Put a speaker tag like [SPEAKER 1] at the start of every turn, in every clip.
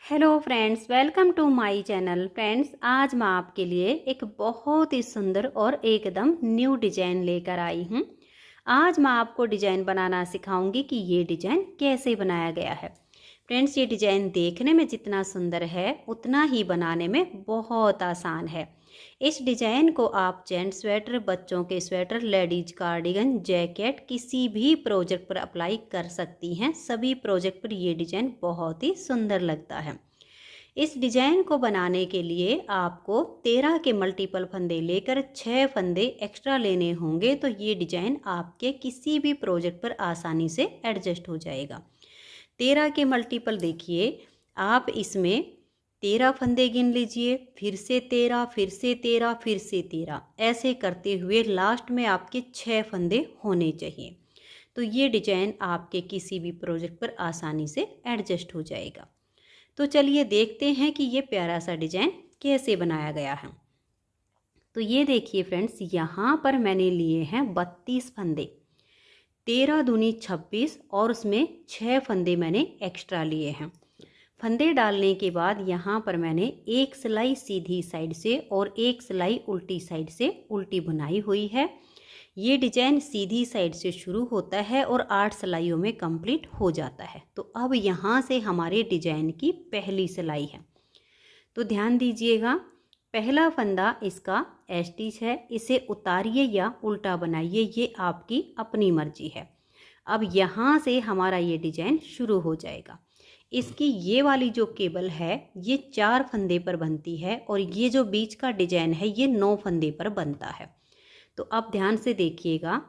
[SPEAKER 1] Hello friends, welcome to my channel. Friends, आज मैं आपके लिए एक बहुत ही सुंदर और एकदम न्यू डिजाइन लेकर आई हूँ। आज मैं आपको डिजाइन बनाना सिखाऊंगी कि ये डिजाइन कैसे बनाया गया है। फ्रेंड्स, ये डिजाइन देखने में जितना सुंदर है उतना ही बनाने में बहुत आसान है। इस डिजाइन को आप जेंट्स स्वेटर, बच्चों के स्वेटर, लेडीज कार्डिगन, जैकेट किसी भी प्रोजेक्ट पर अप्लाई कर सकती हैं। सभी प्रोजेक्ट पर ये डिजाइन बहुत ही सुंदर लगता है। इस डिजाइन को बनाने के लिए आपको 13 के मल्टीपल फंदे लेकर 6 फंदे एक्स्ट्रा लेने होंगे, तो ये डिजाइन आपके किसी भी प्रोजेक्ट पर आसानी से एडजस्ट हो जाएगा। 13 के मल्टीपल देखिए, आप इसमें 13 फंदे गिन लीजिए, फिर से 13, फिर से 13, फिर से 13, ऐसे करते हुए लास्ट में आपके 6 फंदे होने चाहिए। तो ये डिजाइन आपके किसी भी प्रोजेक्ट पर आसानी से एडजस्ट हो जाएगा। तो चलिए देखते हैं कि ये प्यारा सा डिजाइन कैसे बनाया गया है। तो ये देखिए फ्रेंड्स, यहाँ पर मैंने लिए हैं 32 फंदे, 13 दूनी 26 और उसमें 6 फंदे मैंने एक्स्ट्रा लिए हैं। फंदे डालने के बाद यहाँ पर मैंने एक सिलाई सीधी साइड से और एक सिलाई उल्टी साइड से उल्टी बुनाई हुई है। ये डिजाइन सीधी साइड से शुरू होता है और 8 सिलाइयों में कंप्लीट हो जाता है। तो अब यहाँ से हमारे डिजाइन की पहली सिलाई है, तो ध्यान दीजिएगा। पहला फंदा इसका स्टिच है, इसे उतारिए या उल्टा बनाइए, ये आपकी अपनी मर्जी है। अब यहाँ से हमारा ये डिजाइन शुरू हो जाएगा। इसकी ये वाली जो केबल है ये 4 फंदे पर बनती है और ये जो बीच का डिजाइन है ये 9 फंदे पर बनता है। तो अब ध्यान से देखिएगा,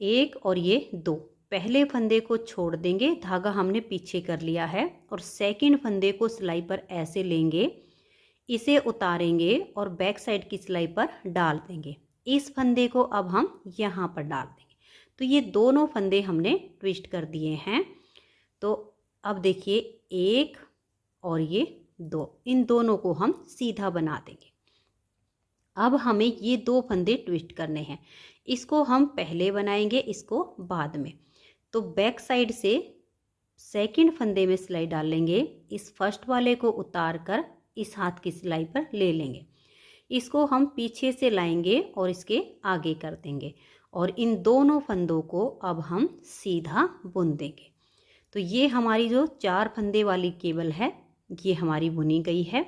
[SPEAKER 1] 1 और ये 2, पहले फंदे को छोड़ देंगे, धागा हमने पीछे कर लिया है, और सेकंड फंदे को सिलाई पर ऐसे लेंगे, इसे उतारेंगे और बैक साइड की सिलाई पर डाल देंगे। इस फंदे को अब हम यहाँ पर डाल देंगे। तो ये दोनों फंदे हमने ट्विस्ट कर दिए हैं। तो अब देखिए 1 और ये 2, इन दोनों को हम सीधा बना देंगे। अब हमें ये 2 फंदे ट्विस्ट करने हैं, इसको हम पहले बनाएंगे, इसको बाद में। तो बैक साइड से सेकंड फंदे में सिलाई डालेंगे, इस फर्स्ट वाले को उतार कर इस हाथ की सिलाई पर ले लेंगे, इसको हम पीछे से लाएंगे और इसके आगे कर देंगे, और इन दोनों फंदों को अब हम सीधा बुन देंगे। तो ये हमारी जो 4 फंदे वाली केबल है ये हमारी बुनी गई है।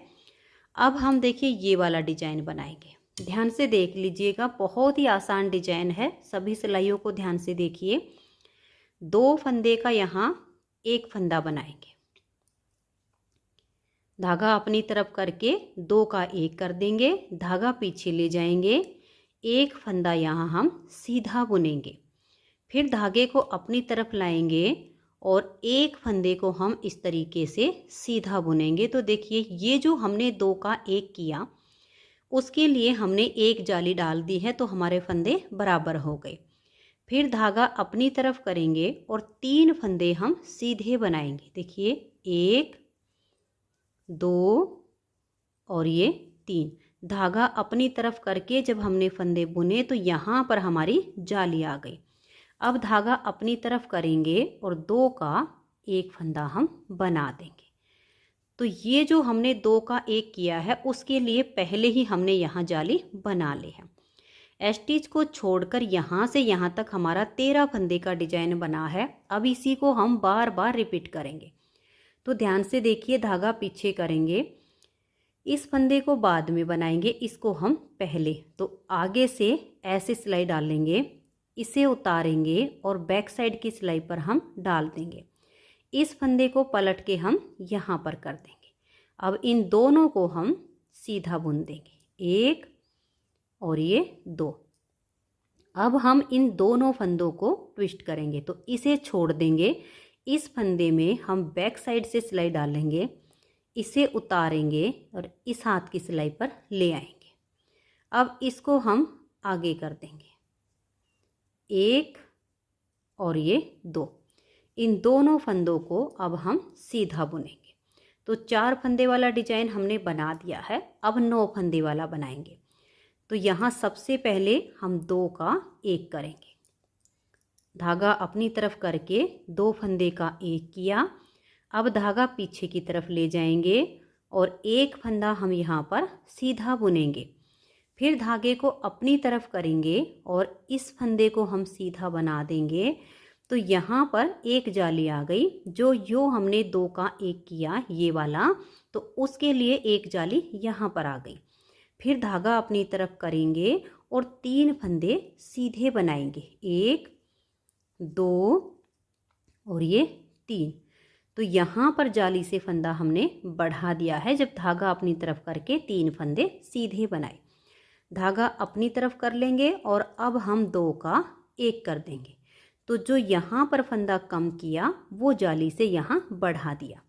[SPEAKER 1] अब हम देखिए ये वाला डिजाइन बनाएंगे। ध्यान से देख लीजिएगा, बहुत ही आसान डिजाइन है। सभी सिलाइयों को ध्यान से देखिए। 2 फंदे का यहाँ एक फंदा बनाएंगे, धागा अपनी तरफ करके 2 का 1 कर देंगे, धागा पीछे ले जाएंगे, एक फंदा यहाँ हम सीधा बुनेंगे, फिर धागे को अपनी तरफ लाएंगे और एक फंदे को हम इस तरीके से सीधा बुनेंगे। तो देखिए ये जो हमने 2 का 1 किया उसके लिए हमने एक जाली डाल दी है, तो हमारे फंदे बराबर हो गए। फिर धागा अपनी तरफ करेंगे और 3 फंदे हम सीधे बनाएंगे। देखिए 1, 2 और ये 3, धागा अपनी तरफ करके जब हमने फंदे बुने तो यहाँ पर हमारी जाली आ गई। अब धागा अपनी तरफ करेंगे और 2 का 1 फंदा हम बना देंगे। तो ये जो हमने 2 का 1 किया है उसके लिए पहले ही हमने यहाँ जाली बना ली है। स्टिच को छोड़कर यहाँ से यहाँ तक हमारा 13 फंदे का डिजाइन बना है। अब इसी को हम बार बार रिपीट करेंगे। तो ध्यान से देखिए, धागा पीछे करेंगे, इस फंदे को बाद में बनाएंगे, इसको हम पहले। तो आगे से ऐसे सिलाई डालेंगे, इसे उतारेंगे और बैक साइड की सिलाई पर हम डाल देंगे, इस फंदे को पलट के हम यहाँ पर कर देंगे। अब इन दोनों को हम सीधा बुन देंगे, 1 और ये 2। अब हम इन दोनों फंदों को ट्विस्ट करेंगे, तो इसे छोड़ देंगे, इस फंदे में हम बैक साइड से सिलाई डालेंगे, इसे उतारेंगे और इस हाथ की सिलाई पर ले आएंगे। अब इसको हम आगे कर देंगे, 1 और ये 2, इन दोनों फंदों को अब हम सीधा बुनेंगे। तो 4 फंदे वाला डिजाइन हमने बना दिया है, अब 9 फंदे वाला बनाएंगे। तो यहाँ सबसे पहले हम 2 का 1 करेंगे, धागा अपनी तरफ करके 2 फंदे का 1 किया, अब धागा पीछे की तरफ ले जाएंगे और एक फंदा हम यहाँ पर सीधा बुनेंगे। फिर धागे को अपनी तरफ करेंगे और इस फंदे को हम सीधा बना देंगे। तो यहाँ पर एक जाली आ गई, जो हमने 2 का 1 किया ये वाला, तो उसके लिए एक जाली यहाँ पर आ गई। फिर धागा अपनी तरफ करेंगे और 3 फंदे सीधे बनाएंगे, 1 2 और ये 3। तो यहाँ पर जाली से फंदा हमने बढ़ा दिया है जब धागा अपनी तरफ करके 3 फंदे सीधे बनाए। धागा अपनी तरफ कर लेंगे और अब हम 2 का 1 कर देंगे। तो जो यहाँ पर फंदा कम किया वो जाली से यहाँ बढ़ा दिया।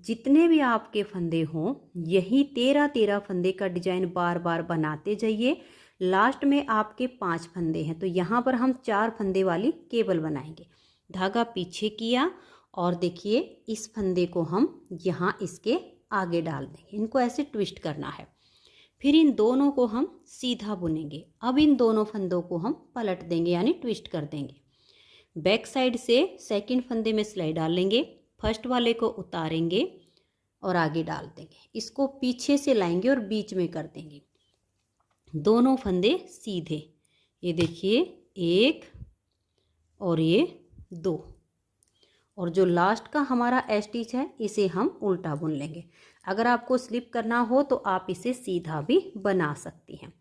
[SPEAKER 1] जितने भी आपके फंदे हों यही 13 फंदे का डिजाइन बार बार बनाते जाइए। लास्ट में आपके 5 फंदे हैं तो यहाँ पर हम 4 फंदे वाली केबल बनाएंगे। धागा पीछे किया और देखिए इस फंदे को हम यहाँ इसके आगे डाल देंगे। इनको ऐसे ट्विस्ट करना है। फिर इन दोनों को हम सीधा बुनेंगे। अब इन दोनों फंदों को हम पलट देंगे यानी ट्विस्ट कर देंगे। बैक साइड से सेकंड फंदे में सिलाई डाल लेंगे, फर्स्ट वाले को उतारेंगे और आगे डाल देंगे। इसको पीछे से लाएंगे और बीच में कर देंगे। दोनों फंदे सीधे, ये देखिए 1 और ये 2। और जो लास्ट का हमारा स्टिच है इसे हम उल्टा बुन लेंगे। अगर आपको स्लिप करना हो तो आप इसे सीधा भी बना सकती हैं।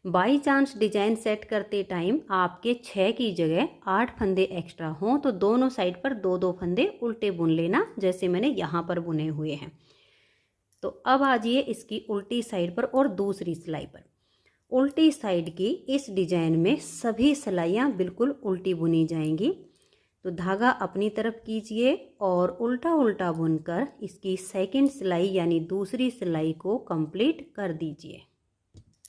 [SPEAKER 1] बाई चांस डिजाइन सेट करते टाइम आपके 6 की जगह 8 फंदे एक्स्ट्रा हों तो दोनों साइड पर 2-2 फंदे उल्टे बुन लेना, जैसे मैंने यहाँ पर बुने हुए हैं। तो अब आ जाइए इसकी उल्टी साइड पर और दूसरी सिलाई पर। उल्टी साइड की इस डिजाइन में सभी सिलाइयाँ बिल्कुल उल्टी बुनी जाएंगी। तो धागा अपनी तरफ कीजिए और उल्टा उल्टा बुनकर इसकी सेकंड सिलाई यानी दूसरी सिलाई को कंप्लीट कर दीजिए।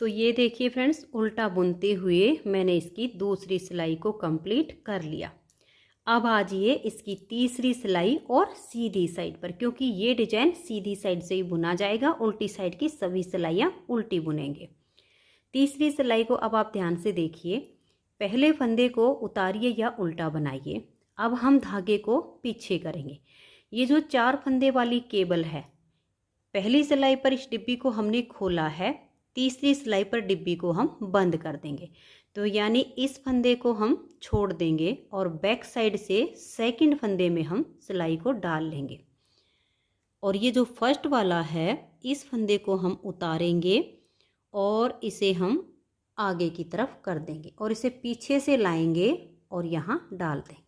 [SPEAKER 1] तो ये देखिए फ्रेंड्स, उल्टा बुनते हुए मैंने इसकी दूसरी सिलाई को कंप्लीट कर लिया। अब आ जाइए इसकी तीसरी सिलाई और सीधी साइड पर, क्योंकि ये डिजाइन सीधी साइड से ही बुना जाएगा, उल्टी साइड की सभी सिलाइयाँ उल्टी बुनेंगे। तीसरी सिलाई को अब आप ध्यान से देखिए। पहले फंदे को उतारिए या उल्टा बनाइए। अब हम धागे को पीछे करेंगे। ये जो 4 फंदे वाली केबल है, पहली सिलाई पर इस डिब्बी को हमने खोला है, तीसरी सिलाई पर डिब्बी को हम बंद कर देंगे। तो यानी इस फंदे को हम छोड़ देंगे और बैक साइड से सेकंड फंदे में हम सिलाई को डाल लेंगे। और ये जो फर्स्ट वाला है इस फंदे को हम उतारेंगे और इसे हम आगे की तरफ कर देंगे और इसे पीछे से लाएंगे और यहाँ डाल देंगे।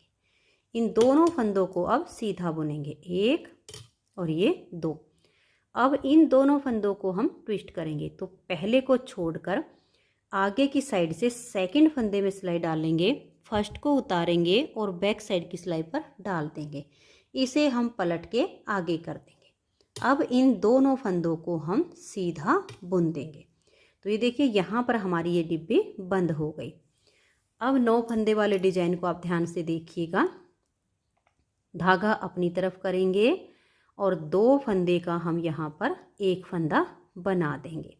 [SPEAKER 1] इन दोनों फंदों को अब सीधा बुनेंगे, 1 और ये 2। अब इन दोनों फंदों को हम ट्विस्ट करेंगे। तो पहले को छोड़कर आगे की साइड से सेकंड फंदे में सिलाई डालेंगे, फर्स्ट को उतारेंगे और बैक साइड की सिलाई पर डाल देंगे। इसे हम पलट के आगे कर देंगे। अब इन दोनों फंदों को हम सीधा बुन देंगे। तो ये देखिए यहाँ पर हमारी ये डिब्बी बंद हो गई। अब 9 फंदे वाले डिजाइन को आप ध्यान से देखिएगा। धागा अपनी तरफ करेंगे और 2 फंदे का हम यहाँ पर एक फंदा बना देंगे।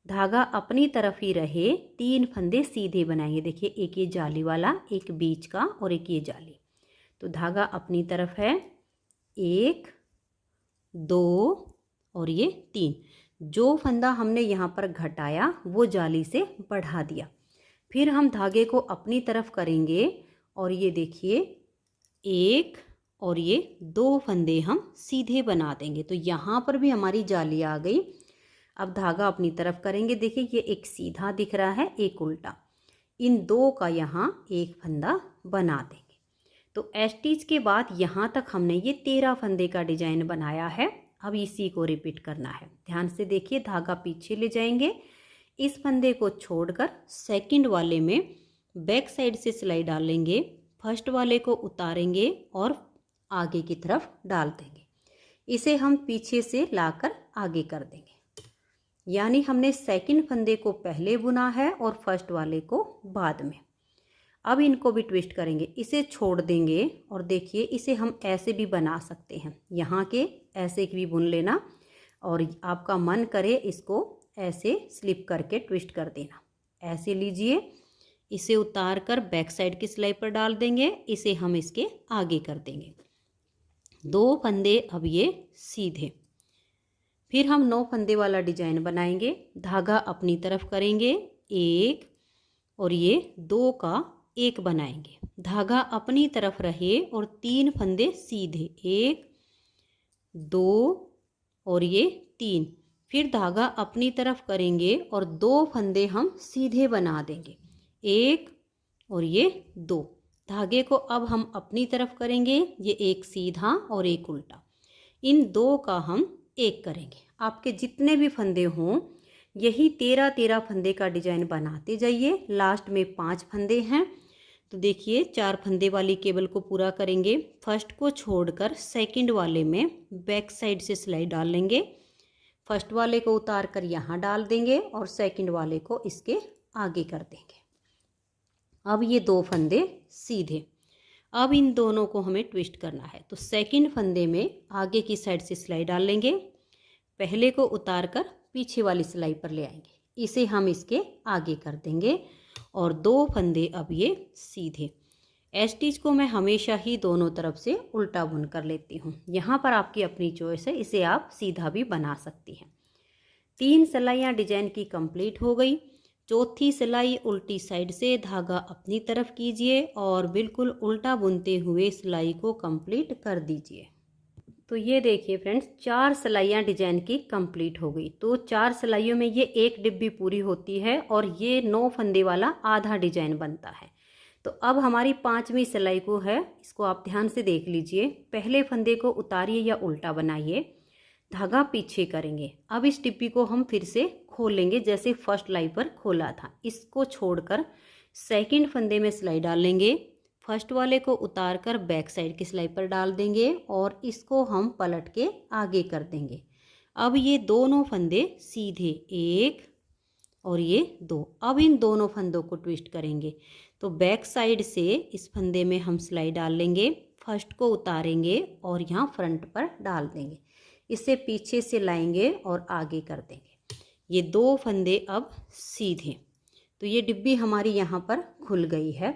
[SPEAKER 1] धागा अपनी तरफ ही रहे, 3 फंदे सीधे बनाएंगे। देखिए एक ये जाली वाला, एक बीच का और एक ये जाली। तो धागा अपनी तरफ है, 1 2 और ये 3। जो फंदा हमने यहाँ पर घटाया वो जाली से बढ़ा दिया। फिर हम धागे को अपनी तरफ करेंगे और ये देखिए 1 और ये 2 फंदे हम सीधे बना देंगे। तो यहाँ पर भी हमारी जाली आ गई। अब धागा अपनी तरफ करेंगे, देखिए ये एक सीधा दिख रहा है, एक उल्टा। इन 2 का यहाँ एक फंदा बना देंगे। तो स्टिच के बाद यहाँ तक हमने ये 13 फंदे का डिजाइन बनाया है। अब इसी को रिपीट करना है। ध्यान से देखिए, धागा पीछे ले जाएंगे, इस फंदे को छोड़कर सेकंड वाले में बैक साइड से सिलाई डालेंगे, फर्स्ट वाले को उतारेंगे और आगे की तरफ डाल देंगे। इसे हम पीछे से लाकर आगे कर देंगे। यानी हमने सेकंड फंदे को पहले बुना है और फर्स्ट वाले को बाद में। अब इनको भी ट्विस्ट करेंगे, इसे छोड़ देंगे और देखिए इसे हम ऐसे भी बना सकते हैं। यहाँ के ऐसे भी बुन लेना और आपका मन करे इसको ऐसे स्लिप करके ट्विस्ट कर देना। ऐसे लीजिए, इसे उतार कर बैक साइड की सिलाई पर डाल देंगे, इसे हम इसके आगे कर देंगे। 2 फंदे अब ये सीधे। फिर हम 9 फंदे वाला डिजाइन बनाएंगे। धागा अपनी तरफ करेंगे 1 और ये 2 का 1 बनाएंगे। धागा अपनी तरफ रहे और 3 फंदे सीधे 1 2 और ये 3। फिर धागा अपनी तरफ करेंगे और 2 फंदे हम सीधे बना देंगे 1 और ये 2। धागे को अब हम अपनी तरफ करेंगे, ये एक सीधा और एक उल्टा। इन 2 का हम 1 करेंगे। आपके जितने भी फंदे हों यही 13 फंदे का डिजाइन बनाते जाइए। लास्ट में 5 फंदे हैं तो देखिए 4 फंदे वाली केबल को पूरा करेंगे। फर्स्ट को छोड़कर सेकंड वाले में बैक साइड से सिलाई डाल लेंगे। फर्स्ट वाले को उतार कर यहाँ डाल देंगे और सेकंड वाले को इसके आगे कर देंगे। अब ये 2 फंदे सीधे। अब इन दोनों को हमें ट्विस्ट करना है तो सेकंड फंदे में आगे की साइड से सिलाई डाल लेंगे। पहले को उतार कर पीछे वाली सिलाई पर ले आएंगे। इसे हम इसके आगे कर देंगे और 2 फंदे अब ये सीधे। स्टिच को मैं हमेशा ही दोनों तरफ से उल्टा बुन कर लेती हूँ। यहाँ पर आपकी अपनी चॉइस है, इसे आप सीधा भी बना सकती हैं। 3 सिलाइयाँ डिजाइन की कंप्लीट हो गई। चौथी सिलाई उल्टी साइड से धागा अपनी तरफ कीजिए और बिल्कुल उल्टा बुनते हुए सिलाई को कंप्लीट कर दीजिए। तो ये देखिए फ्रेंड्स 4 सिलाइयाँ डिजाइन की कंप्लीट हो गई। तो 4 सिलाइयों में ये एक डिब्बी पूरी होती है और ये 9 फंदे वाला आधा डिजाइन बनता है। तो अब हमारी 5वीं सिलाई को है, इसको आप ध्यान से देख लीजिए। पहले फंदे को उतारिए या उल्टा बनाइए, धागा पीछे करेंगे। अब इस डिब्बी को हम फिर से खोल लेंगे जैसे फर्स्ट लाई पर खोला था। इसको छोड़कर सेकंड फंदे में सिलाई डाल लेंगे। फर्स्ट वाले को उतार कर बैक साइड की सिलाई पर डाल देंगे और इसको हम पलट के आगे कर देंगे। अब ये दोनों फंदे सीधे 1 और ये 2। अब इन दोनों फंदों को ट्विस्ट करेंगे तो बैक साइड से इस फंदे में हम सिलाई डाल लेंगे। फर्स्ट को उतारेंगे और यहाँ फ्रंट पर डाल देंगे। इसे पीछे से लाएंगे और आगे कर देंगे। ये 2 फंदे अब सीधे। तो ये डिब्बी हमारी यहाँ पर खुल गई है।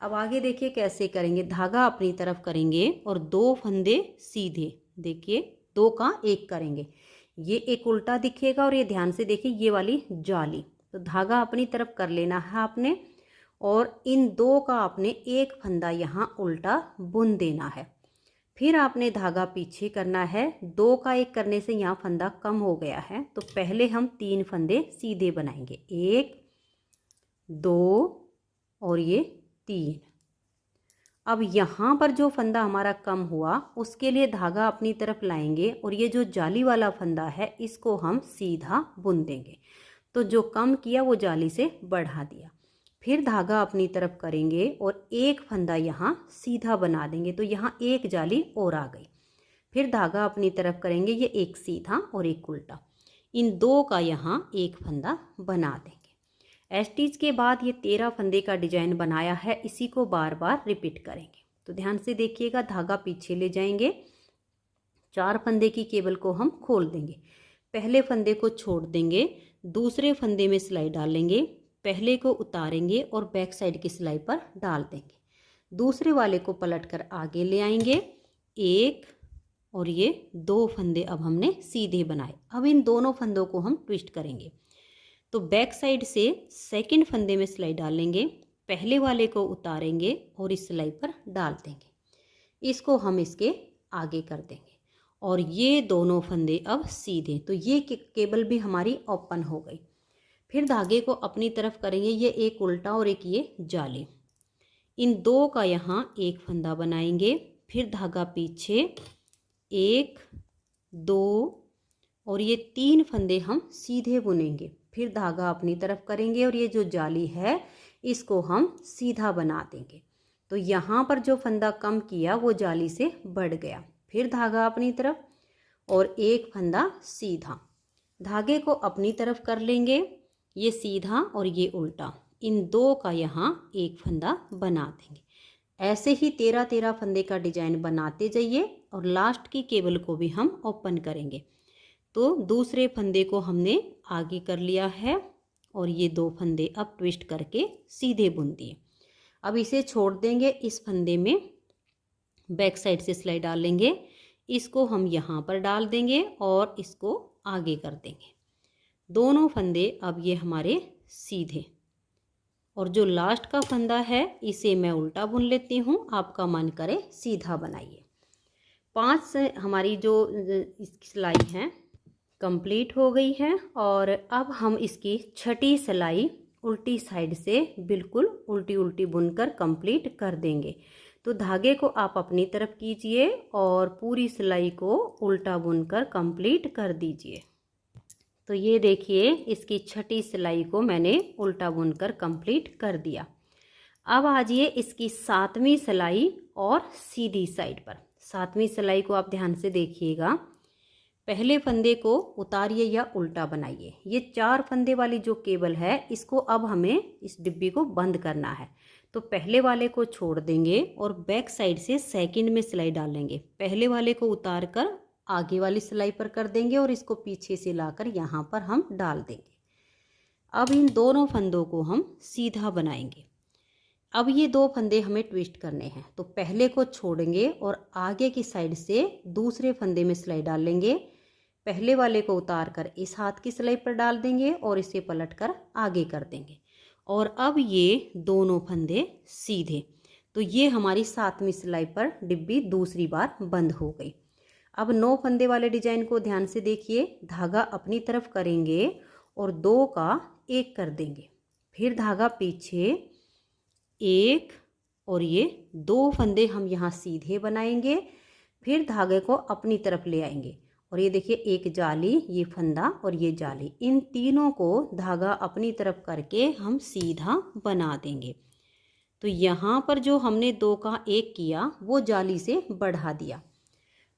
[SPEAKER 1] अब आगे देखिए कैसे करेंगे। धागा अपनी तरफ करेंगे और 2 फंदे सीधे। देखिए 2 का 1 करेंगे। ये एक उल्टा दिखेगा और ये ध्यान से देखिए ये वाली जाली। तो धागा अपनी तरफ कर लेना है आपने और इन 2 का आपने 1 फंदा यहाँ उल्टा बुन देना है। फिर आपने धागा पीछे करना है। 2 का 1 करने से यहाँ फंदा कम हो गया है तो पहले हम 3 फंदे सीधे बनाएंगे 1 2 और ये 3। अब यहाँ पर जो फंदा हमारा कम हुआ उसके लिए धागा अपनी तरफ लाएंगे और ये जो जाली वाला फंदा है इसको हम सीधा बुन देंगे। तो जो कम किया वो जाली से बढ़ा दिया। फिर धागा अपनी तरफ करेंगे और 1 फंदा यहाँ सीधा बना देंगे तो यहाँ 1 जाली और आ गई। फिर धागा अपनी तरफ करेंगे, ये एक सीधा और एक उल्टा। इन 2 का यहाँ 1 फंदा बना देंगे। स्टिच के बाद ये 13 फंदे का डिजाइन बनाया है, इसी को बार बार रिपीट करेंगे। तो ध्यान से देखिएगा, धागा पीछे ले जाएंगे। 4 फंदे की केबल को हम खोल देंगे। पहले फंदे को छोड़ देंगे, दूसरे फंदे में सिलाई डालेंगे। पहले को उतारेंगे और बैक साइड की सिलाई पर डाल देंगे। दूसरे वाले को पलटकर आगे ले आएंगे। 1 और ये 2 फंदे अब हमने सीधे बनाए। अब इन दोनों फंदों को हम ट्विस्ट करेंगे। तो बैक साइड से सेकंड फंदे में सिलाई डालेंगे। पहले वाले को उतारेंगे और इस सिलाई पर डाल देंगे। इसको हम इसके आगे कर देंगे और ये दोनों फंदे अब सीधे। तो ये केबल भी हमारी ओपन हो गई। फिर धागे को अपनी तरफ करेंगे, ये एक उल्टा और एक ये जाली। इन 2 का यहाँ 1 फंदा बनाएंगे। फिर धागा पीछे 1 2 और ये 3 फंदे हम सीधे बुनेंगे। फिर धागा अपनी तरफ करेंगे और ये जो जाली है इसको हम सीधा बना देंगे। तो यहाँ पर जो फंदा कम किया वो जाली से बढ़ गया। फिर धागा अपनी तरफ और 1 फंदा सीधा। धागे को अपनी तरफ कर लेंगे, ये सीधा और ये उल्टा। इन 2 का यहाँ 1 फंदा बना देंगे। ऐसे ही 13 फंदे का डिजाइन बनाते जाइए और लास्ट की केबल को भी हम ओपन करेंगे। तो दूसरे फंदे को हमने आगे कर लिया है और ये 2 फंदे अब ट्विस्ट करके सीधे बुन दिए। अब इसे छोड़ देंगे। इस फंदे में बैक साइड से सिलाई डालेंगे। इसको हम यहाँ पर डाल देंगे और इसको आगे कर देंगे। दोनों फंदे अब ये हमारे सीधे, और जो लास्ट का फंदा है इसे मैं उल्टा बुन लेती हूँ। आपका मन करे सीधा बनाइए। 5 से हमारी जो इसकी सिलाई है कंप्लीट हो गई है, और अब हम इसकी छठी सिलाई उल्टी साइड से बिल्कुल उल्टी उल्टी बुनकर कंप्लीट कर देंगे। तो धागे को आप अपनी तरफ कीजिए और पूरी सिलाई को उल्टा बुनकर कंप्लीट कर दीजिए। तो ये देखिए, इसकी छठी सिलाई को मैंने उल्टा बुनकर कंप्लीट कर दिया। अब आ जाइए इसकी 7वीं सिलाई और सीधी साइड पर। 7वीं सिलाई को आप ध्यान से देखिएगा। पहले फंदे को उतारिए या उल्टा बनाइए। ये 4 फंदे वाली जो केबल है इसको अब हमें इस डिब्बी को बंद करना है। तो पहले वाले को छोड़ देंगे और बैक साइड से सेकंड में सिलाई डालेंगे। पहले वाले को उतार कर आगे वाली सिलाई पर कर देंगे और इसको पीछे से लाकर यहाँ पर हम डाल देंगे। अब इन दोनों फंदों को हम सीधा बनाएंगे। अब ये 2 फंदे हमें ट्विस्ट करने हैं। तो पहले को छोड़ेंगे और आगे की साइड से दूसरे फंदे में सिलाई डाल लेंगे। पहले वाले को उतार कर इस हाथ की सिलाई पर डाल देंगे और इसे पलट कर आगे कर देंगे। और अब ये दोनों फंदे सीधे। तो ये हमारी 7वीं सिलाई पर डिब्बी दूसरी बार बंद हो गई। अब 9 फंदे वाले डिजाइन को ध्यान से देखिए। धागा अपनी तरफ करेंगे और 2 का 1 कर देंगे। फिर धागा पीछे 1 और ये 2 फंदे हम यहाँ सीधे बनाएंगे। फिर धागे को अपनी तरफ ले आएंगे और ये देखिए, एक जाली, ये फंदा और ये जाली, इन तीनों को धागा अपनी तरफ करके हम सीधा बना देंगे। तो यहाँ पर जो हमने 2 का 1 किया वो जाली से बढ़ा दिया।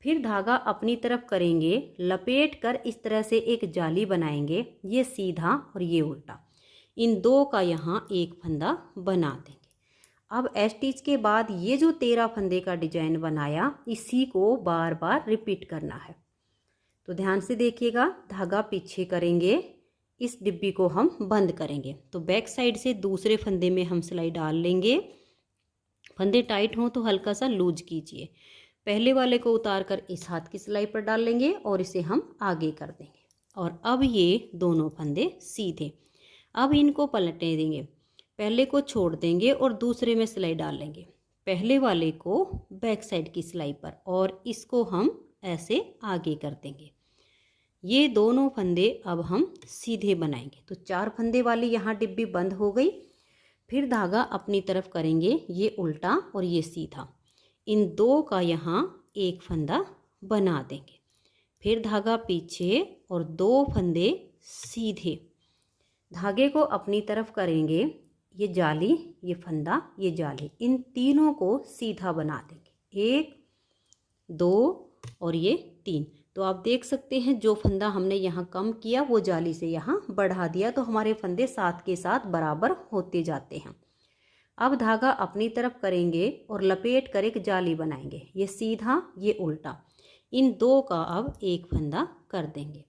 [SPEAKER 1] फिर धागा अपनी तरफ करेंगे, लपेट कर इस तरह से एक जाली बनाएंगे, ये सीधा और ये उल्टा। इन 2 का यहाँ 1 फंदा बना देंगे। अब स्टिच के बाद ये जो 13 फंदे का डिजाइन बनाया इसी को बार बार रिपीट करना है। तो ध्यान से देखिएगा। धागा पीछे करेंगे, इस डिब्बी को हम बंद करेंगे। तो बैक साइड से दूसरे फंदे में हम सिलाई डाल लेंगे। फंदे टाइट हों तो हल्का सा लूज कीजिए। पहले वाले को उतार कर इस हाथ की सिलाई पर डाल लेंगे और इसे हम आगे कर देंगे। और अब ये दोनों फंदे सीधे। अब इनको पलटने देंगे। पहले को छोड़ देंगे और दूसरे में सिलाई डाल लेंगे। पहले वाले को बैक साइड की सिलाई पर और इसको हम ऐसे आगे कर देंगे। ये दोनों फंदे अब हम सीधे बनाएंगे। तो 4 फंदे वाली यहाँ डिब्बी बंद हो गई। फिर धागा अपनी तरफ करेंगे, ये उल्टा और ये सीधा। इन 2 का यहाँ 1 फंदा बना देंगे। फिर धागा पीछे और 2 फंदे सीधे। धागे को अपनी तरफ करेंगे, ये जाली, ये फंदा, ये जाली, इन तीनों को सीधा बना देंगे। 1 2 और ये 3। तो आप देख सकते हैं जो फंदा हमने यहाँ कम किया वो जाली से यहाँ बढ़ा दिया। तो हमारे फंदे साथ के साथ बराबर होते जाते हैं। अब धागा अपनी तरफ करेंगे और लपेट कर एक जाली बनाएंगे, ये सीधा, ये उल्टा। इन 2 का अब 1 फंदा कर देंगे।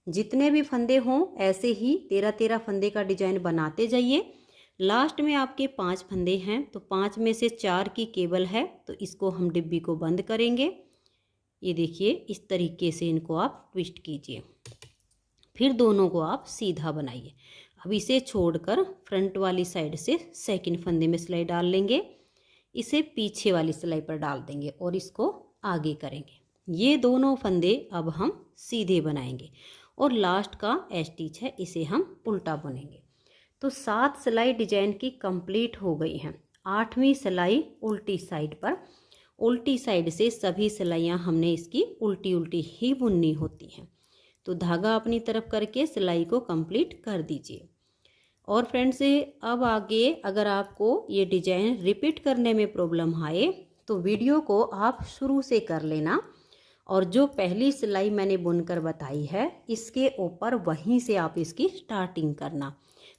[SPEAKER 1] जितने भी फंदे हों ऐसे ही 13-13 फंदे का डिजाइन बनाते जाइए। लास्ट में आपके 5 फंदे हैं, तो 5 में से 4 की केबल है, तो इसको हम डिब्बी को बंद करेंगे। ये देखिए, इस तरीके से इनको आप ट्विस्ट कीजिए। फिर दोनों को आप सीधा बनाइए। अब इसे छोड़कर फ्रंट वाली साइड से सेकंड फंदे में सिलाई डाल लेंगे। इसे पीछे वाली सिलाई पर डाल देंगे और इसको आगे करेंगे। ये दोनों फंदे अब हम सीधे बनाएंगे और लास्ट का स्टिच है, इसे हम उल्टा बुनेंगे। तो 7 सिलाई डिजाइन की कंप्लीट हो गई हैं। 8वीं सिलाई उल्टी साइड पर। उल्टी साइड से सभी सिलाइयाँ हमने इसकी उल्टी उल्टी ही बुननी होती हैं। तो धागा अपनी तरफ करके सिलाई को कंप्लीट कर दीजिए। और फ्रेंड्स, अब आगे अगर आपको ये डिजाइन रिपीट करने में प्रॉब्लम आए तो वीडियो को आप शुरू से कर लेना, और जो पहली सिलाई मैंने बुनकर बताई है इसके ऊपर वहीं से आप इसकी स्टार्टिंग करना।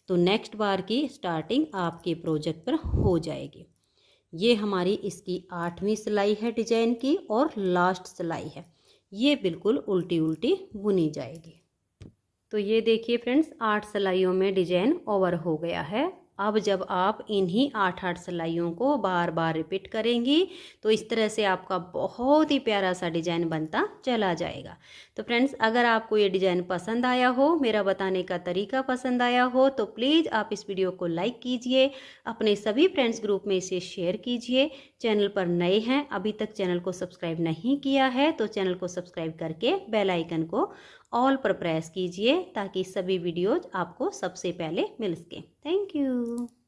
[SPEAKER 1] तो नेक्स्ट बार की स्टार्टिंग आपके प्रोजेक्ट पर हो जाएगी। ये हमारी इसकी 8वीं सिलाई है डिजाइन की और लास्ट सिलाई है। ये बिल्कुल उल्टी उल्टी बुनी जाएगी। तो ये देखिए फ्रेंड्स, 8 सिलाइयों में डिजाइन ओवर हो गया है अब जब आप इन्हीं 8-8 सिलाइयों को बार बार रिपीट करेंगी तो इस तरह से आपका बहुत ही प्यारा सा डिज़ाइन बनता चला जाएगा। तो फ्रेंड्स, अगर आपको ये डिज़ाइन पसंद आया हो, मेरा बताने का तरीका पसंद आया हो, तो प्लीज़ आप इस वीडियो को लाइक कीजिए, अपने सभी फ्रेंड्स ग्रुप में इसे शेयर कीजिए। चैनल पर नए हैं, अभी तक चैनल को सब्सक्राइब नहीं किया है तो चैनल को सब्सक्राइब करके बेल आइकन को ऑल पर प्रेस कीजिए ताकि सभी वीडियोज आपको सबसे पहले मिल सके। Thank you.